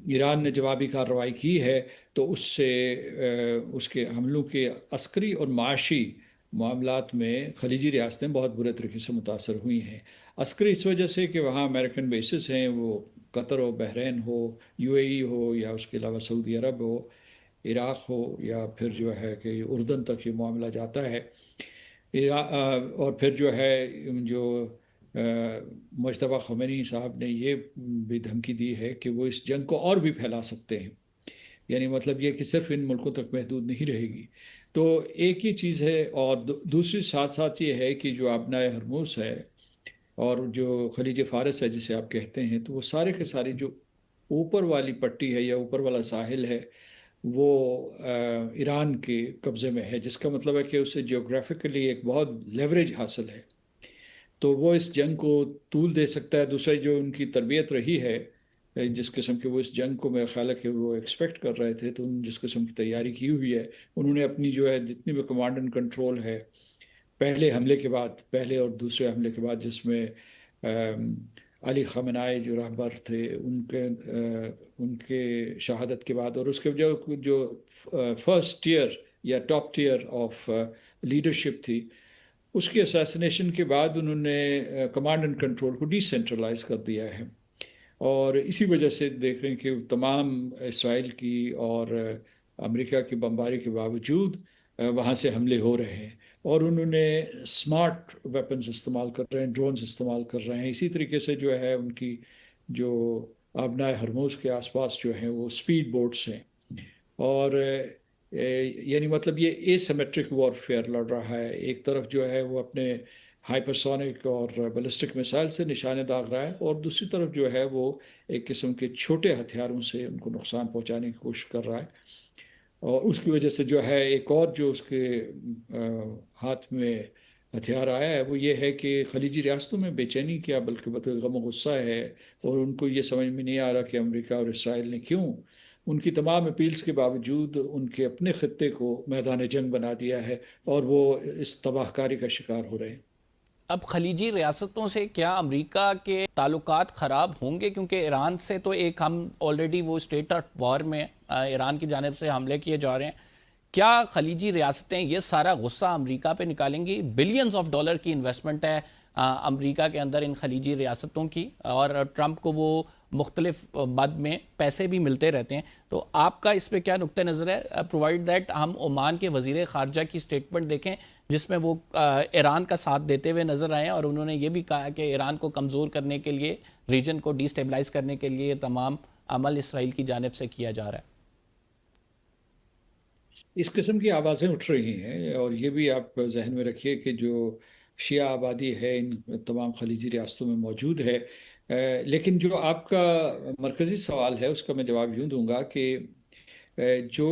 S3: ईरान ने जवाबी कार्रवाई की है, तो उससे उसके हमलों के अस्करी और माशी मामलात में खलीजी रियासतें बहुत बुरे तरीके से मुतासर हुई हैं। अस्करी इस वजह से कि वहाँ अमेरिकन बेसिस हैं, वो कतर हो, बहरीन हो, यूएई हो, या उसके अलावा सऊदी अरब हो, इराक़ हो, या फिर जो है कि उर्दन तक ये मामला जाता है। और फिर जो है जो मुश्तबा ख़ुमैनी साहब ने ये भी धमकी दी है कि वो इस जंग को और भी फैला सकते हैं, यानी मतलब ये कि सिर्फ इन मुल्कों तक महदूद नहीं रहेगी। तो एक ही चीज़ है, और दूसरी साथ साथ ये है कि जो आबनाए हरमुज़ है और जो खलीज फ़ारस है जिसे आप कहते हैं, तो वो सारे के सारे जो ऊपर वाली पट्टी है या ऊपर वाला साहिल है वो ईरान के कब्ज़े में है, जिसका मतलब है कि उसे जियोग्राफिकली एक बहुत लेवरेज हासिल है, तो वो इस जंग को तूल दे सकता है। दूसरा जो उनकी तरबियत रही है, जिस किस्म के वो इस जंग को मेरा ख्याल है कि वो एक्सपेक्ट कर रहे थे, तो उन जिस किस्म की तैयारी की हुई है उन्होंने, अपनी जो है जितनी भी कमांड एंड कंट्रोल है पहले हमले के बाद, पहले और दूसरे हमले के बाद, जिसमें अली ख़amenei जो रहबर थे उनके शहादत के बाद, और उसके जो जो फर्स्ट टीयर या टॉप टीयर ऑफ लीडरशिप थी, उसके असैसिनेशन के बाद उन्होंने कमांड एंड कंट्रोल को डिसेंट्रलाइज कर दिया है। और इसी वजह से देख रहे हैं कि तमाम इसराइल की और अमेरिका की बमबारी के बावजूद वहाँ से हमले हो रहे हैं, और उन्होंने स्मार्ट वेपन्स इस्तेमाल कर रहे हैं, ड्रोन्स इस्तेमाल कर रहे हैं। इसी तरीके से जो है उनकी जो आबनाए हरमुज़ के आसपास जो हैं वो स्पीड बोट्स हैं, और यानी मतलब ये एसिमेट्रिक वॉरफेयर लड़ रहा है। एक तरफ जो है वो अपने हाइपरसोनिक और बैलिस्टिक मिसाइल से निशाने दाग रहा है, और दूसरी तरफ जो है वो एक किस्म के छोटे हथियारों से उनको नुकसान पहुंचाने की कोशिश कर रहा है। और उसकी वजह से जो है एक और जो उसके हाथ में हथियार आया है वो ये है कि खलीजी रियासतों में बेचैनी क्या बल्कि बल्कि गम गुस्सा है। और उनको ये समझ में नहीं आ रहा कि अमेरिका और इसराइल ने क्यों उनकी तमाम अपील्स के बावजूद उनके अपने खत्ते को मैदान जंग बना दिया है, और वो इस तबाहकारी का शिकार हो रहे हैं।
S1: अब खलीजी रियासतों से क्या अमेरिका के ताल्लुकात ख़राब होंगे, क्योंकि ईरान से तो एक हम ऑलरेडी वो स्टेट ऑफ वॉर में ईरान की जानिब से हमले किए जा रहे हैं। क्या खलीजी रियासतें ये सारा गुस्सा अमेरिका पे निकालेंगी? बिलियंस ऑफ डॉलर की इन्वेस्टमेंट है अमेरिका के अंदर इन खलीजी रियासतों की, और ट्रंप को वो मुख्तलिफ मद में पैसे भी मिलते रहते हैं। तो आपका इस पर क्या नुक्ता नज़र है, प्रोवाइड दैट हम ओमान के वज़ीर ख़ारजा की स्टेटमेंट देखें जिसमें वो ईरान का साथ देते हुए नजर आए, और उन्होंने ये भी कहा कि ईरान को कमज़ोर करने के लिए, रीजन को डिस्टेबलाइज करने के लिए ये तमाम अमल इसराइल की जानिब से किया जा रहा है।
S3: इस किस्म की आवाज़ें उठ रही हैं, और ये भी आप जहन में रखिए कि जो शिया आबादी है इन तमाम खलीजी रियासतों में मौजूद है। लेकिन जो आपका मरकज़ी सवाल है उसका मैं जवाब यूँ दूंगा कि जो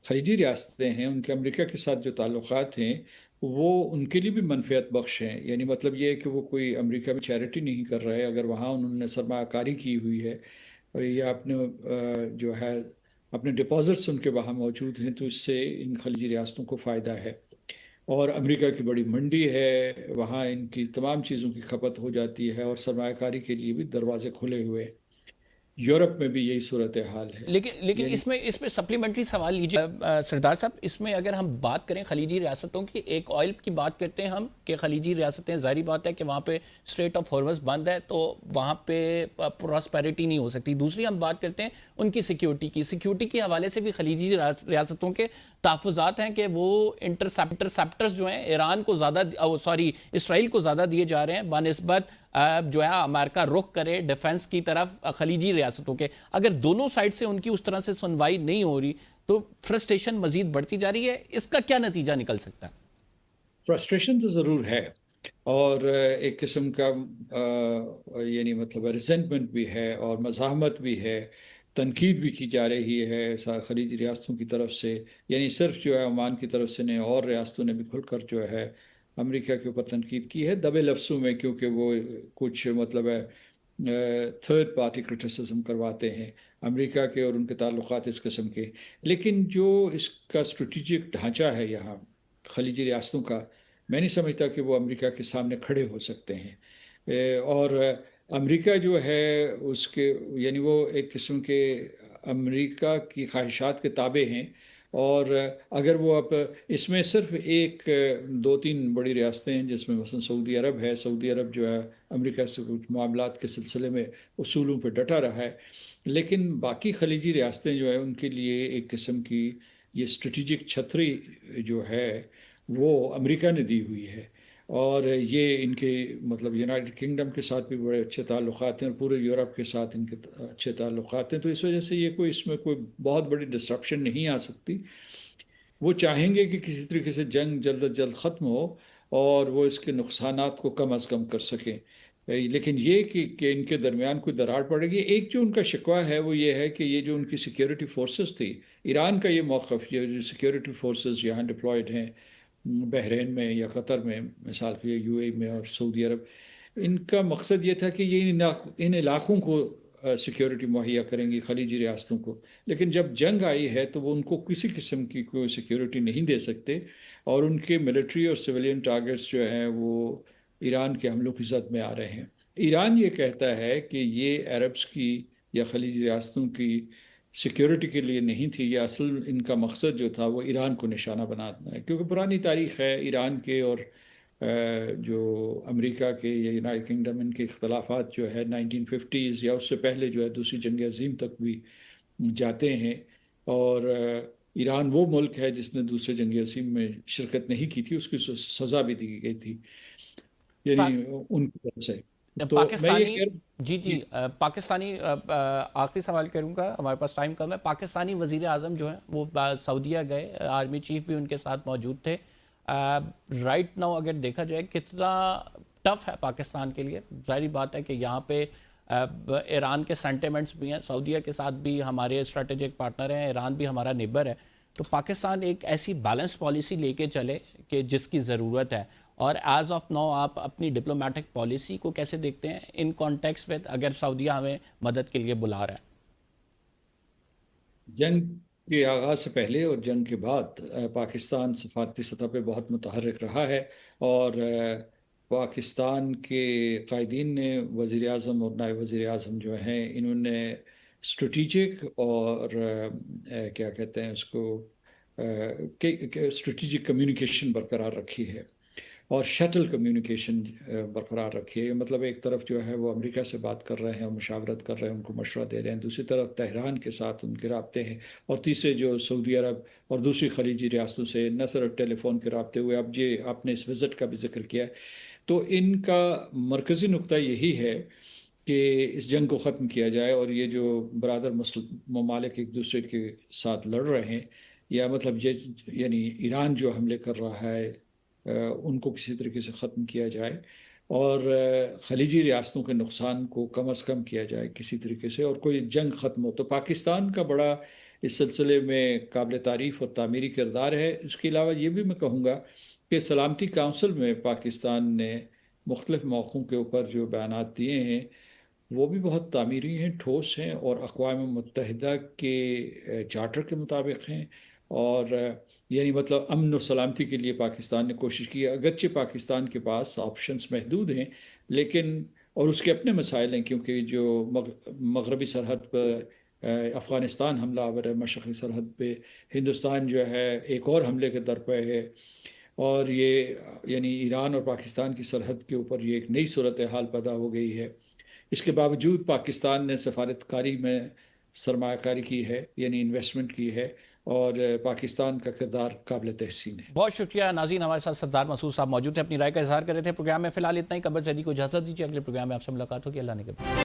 S3: खलीजी रियासतें हैं उनके अमेरिका के साथ जो ताल्लुकात हैं वो उनके लिए भी मनफियत बख्श हैं। यानी मतलब ये है कि वो कोई अमेरिका में चैरिटी नहीं कर रहे। अगर वहाँ उन्होंने सरमाकारी की हुई है या अपने जो है अपने डिपॉजिट्स उनके वहाँ मौजूद हैं, तो इससे इन खलीजी रियासतों को फ़ायदा है। और अमेरिका की बड़ी मंडी है, वहाँ इनकी तमाम चीज़ों की खपत हो जाती है, और सरमाकारी के लिए भी दरवाजे खुले हुए हैं। यूरोप में भी यही सूरत हाल है।
S1: लेकिन
S3: यानी
S1: इसमें सप्लीमेंट्री सवाल लीजिए सरदार साहब, इसमें अगर हम बात करें खलीजी रियासतों की, एक ऑयल की बात करते हैं हम कि खलीजी रियासतें, जाहिर बात है कि वहाँ पे स्ट्रेट ऑफ हॉर्मज़ बंद है तो वहाँ पे प्रॉस्पेरिटी नहीं हो सकती। दूसरी हम बात करते हैं उनकी सिक्योरिटी के हवाले से भी खलीजी रियासतों के तहफ़्फ़ुज़ात हैं कि वो इंटरसेप्टर्स जो हैं ईरान को ज़्यादा, सॉरी इसराइल को ज़्यादा दिए जा रहे हैं बनस्बत जो है अमेरिका रुख करे डिफेंस की तरफ खलीजी रियासतों के। अगर दोनों साइड से उनकी उस तरह से सुनवाई नहीं हो रही तो फ्रस्ट्रेशन मजीद बढ़ती जा रही है। इसका क्या नतीजा निकल सकता है?
S3: फ्रस्ट्रेशन तो ज़रूर है, और एक किस्म का यानी मतलब रिजेंटमेंट भी है और मज़ाहमत भी है, तनकीद भी की जा रही है खलीजी रियासतों की तरफ से। यानी सिर्फ जो है ओमान की तरफ से नहीं, और रियासतों ने भी खुलकर जो है अमेरिका के ऊपर तनकीद की है दबे लफ्ज़ों में, क्योंकि वो कुछ मतलब है थर्ड पार्टी क्रिटिसिज्म करवाते हैं अमेरिका के और उनके ताल्लुकात इस किस्म के। लेकिन जो इसका स्ट्रेटिजिक ढांचा है यहाँ खलीजी रियासतों का, मैं नहीं समझता कि वो अमेरिका के सामने खड़े हो सकते हैं। और अमेरिका जो है उसके यानी वो एक किस्म के अमेरिका की ख्वाहिशात के ताबे हैं। और अगर वो अब इसमें सिर्फ एक दो तीन बड़ी रियासतें हैं जिसमें मसलन सऊदी अरब है, सऊदी अरब जो है अमेरिका से कुछ मामलात के सिलसिले में उसूलों पर डटा रहा है। लेकिन बाकी खलीजी रियासतें जो है उनके लिए एक किस्म की ये स्ट्रेटिजिक छतरी जो है वो अमेरिका ने दी हुई है। और ये इनके मतलब यूनाइटेड किंगडम के साथ भी बड़े अच्छे ताल्लुकात हैं, और पूरे यूरोप के साथ इनके अच्छे ताल्लुकात हैं। तो इस वजह से ये कोई इसमें कोई बहुत बड़ी डिस्ट्रप्शन नहीं आ सकती। वो चाहेंगे कि किसी तरीके से जंग जल्द अज जल्द ख़त्म हो और वो इसके नुकसानात को कम अज़ कम कर सकें। लेकिन ये कि इनके दरमियान कोई दरार पड़ेगी। एक जो उनका शिकवा है वो ये है कि ये जो उनकी सिक्योरिटी फोर्सेस थी, ईरान का ये मौक़िफ़, ये जो सिक्योरिटी फोर्सेस यहाँ डिप्लॉयड हैं बहरीन में या कतर में मिसाल के लिए, यूएई में और सऊदी अरब, इनका मकसद ये था कि ये इन इलाक़ों को सिक्योरिटी मुहैया करेंगी खलीजी रियासतों को। लेकिन जब जंग आई है तो वो उनको किसी किस्म की कोई सिक्योरिटी नहीं दे सकते, और उनके मिलिट्री और सिविलियन टारगेट्स जो हैं वो ईरान के हमलों की जद में आ रहे हैं। ईरान ये कहता है कि ये अरब्स की या खलीजी रियासतों की सिक्योरिटी के लिए नहीं थी, ये असल इनका मकसद जो था वो ईरान को निशाना बनाना है। क्योंकि पुरानी तारीख़ है ईरान के और जो अमेरिका के या यूनाइटेड किंगडम, इनके इख्तलाफात जो है 1950s या उससे पहले जो है दूसरी जंग अज़ीम तक भी जाते हैं। और ईरान वो मुल्क है जिसने दूसरे जंग अज़ीम में शिरकत नहीं की थी, उसकी सज़ा भी दी गई थी यानी उनकी तरफ से। तो मैं ये
S1: पाकिस्तानी
S3: कह
S1: जी जी
S3: जी
S1: पाकिस्तानी आखिरी सवाल करूंगा, हमारे पास टाइम कम है। पाकिस्तानी वजीर आजम जो है वो सऊदीया गए, आर्मी चीफ भी उनके साथ मौजूद थे। राइट नाउ अगर देखा जाए कितना टफ है पाकिस्तान के लिए, जाहिर बात है कि यहाँ पे ईरान के सेंटिमेंट्स भी हैं, सऊदीया के साथ भी हमारे स्ट्रेटेजिक पार्टनर हैं, ईरान भी हमारा नेबर है। तो पाकिस्तान एक ऐसी बैलेंस पॉलिसी लेके चले कि जिसकी ज़रूरत है, और एज ऑफ नाउ आप अपनी डिप्लोमेटिक पॉलिसी को कैसे देखते हैं इन कॉन्टेक्स्ट विद, अगर सऊदीया हमें मदद के लिए बुला रहा है?
S3: जंग के आगाज से पहले और जंग के बाद पाकिस्तान सफारती सतह पे बहुत मुतहर्रिक रहा है। और पाकिस्तान के कायदीन ने वज़ीर आज़म और नायब वज़ीर आज़म जो हैं, इन्होंने स्ट्रेटिजिक और क्या कहते हैं उसको, स्ट्रेटिजिक कम्युनिकेशन बरकरार रखी है और शटल कम्युनिकेशन बरकरार रखी है। मतलब एक तरफ जो है वो अमेरिका से बात कर रहे हैं और मुशावरत कर रहे हैं, उनको मशवरा दे रहे हैं, दूसरी तरफ तेहरान के साथ उनके राब्ते हैं, और तीसरे जो सऊदी अरब और दूसरी खलीजी रियासतों से न सिर्फ टेलीफोन के राब्ते हुए। अब ये आपने इस विज़िट का भी जिक्र किया है, तो इनका मरकज़ी नुक्ता यही है कि इस जंग को ख़त्म किया जाए और ये जो बरादर ममालिक एक दूसरे के साथ लड़ रहे हैं, या मतलब ये यानी ईरान जो हमले कर रहा है, उनको किसी तरीके से ख़त्म किया जाए और खलीजी रियासतों के नुकसान को कम अज़ कम किया जाए किसी तरीके से, और कोई जंग ख़त्म हो। तो पाकिस्तान का बड़ा इस सिलसिले में काबिल तारीफ़ और तामीरी किरदार है। इसके अलावा ये भी मैं कहूँगा कि सलामती काउंसिल में पाकिस्तान ने मुख्तलिफ़ मौक़ों के ऊपर जो बयानात दिए हैं वो भी बहुत तामीरी हैं, ठोस हैं और अक़वाम मुत्तहिदा के चार्टर के मुताबिक हैं। और यानी मतलब अमन और सलामती के लिए पाकिस्तान ने कोशिश की है। अगरचे पाकिस्तान के पास ऑप्शंस महदूद हैं, लेकिन और उसके अपने मसाइल हैं, क्योंकि जो मगरबी सरहद पर अफ़गानिस्तान हमलावर है, मशरक़ी सरहद पे हिंदुस्तान जो है एक और हमले के दर पे है, और ये यानी ईरान और पाकिस्तान की सरहद के ऊपर ये एक नई सूरत हाल पैदा हो गई है। इसके बावजूद पाकिस्तान ने सफारतकारी में सरमायाकारी की है, यानी इन्वेस्टमेंट की है, और पाकिस्तान का किरदार काबिल तहसीन है।
S1: बहुत शुक्रिया नाज़रीन, हमारे साथ सरदार मसूद साहब मौजूद थे, अपनी राय का इजहार कर रहे थे। प्रोग्राम में फिलहाल इतना ही। कमर जैदी को इजाज़त दीजिए, अगले प्रोग्राम में आपसे मुलाकात होगी। अल्लाह ने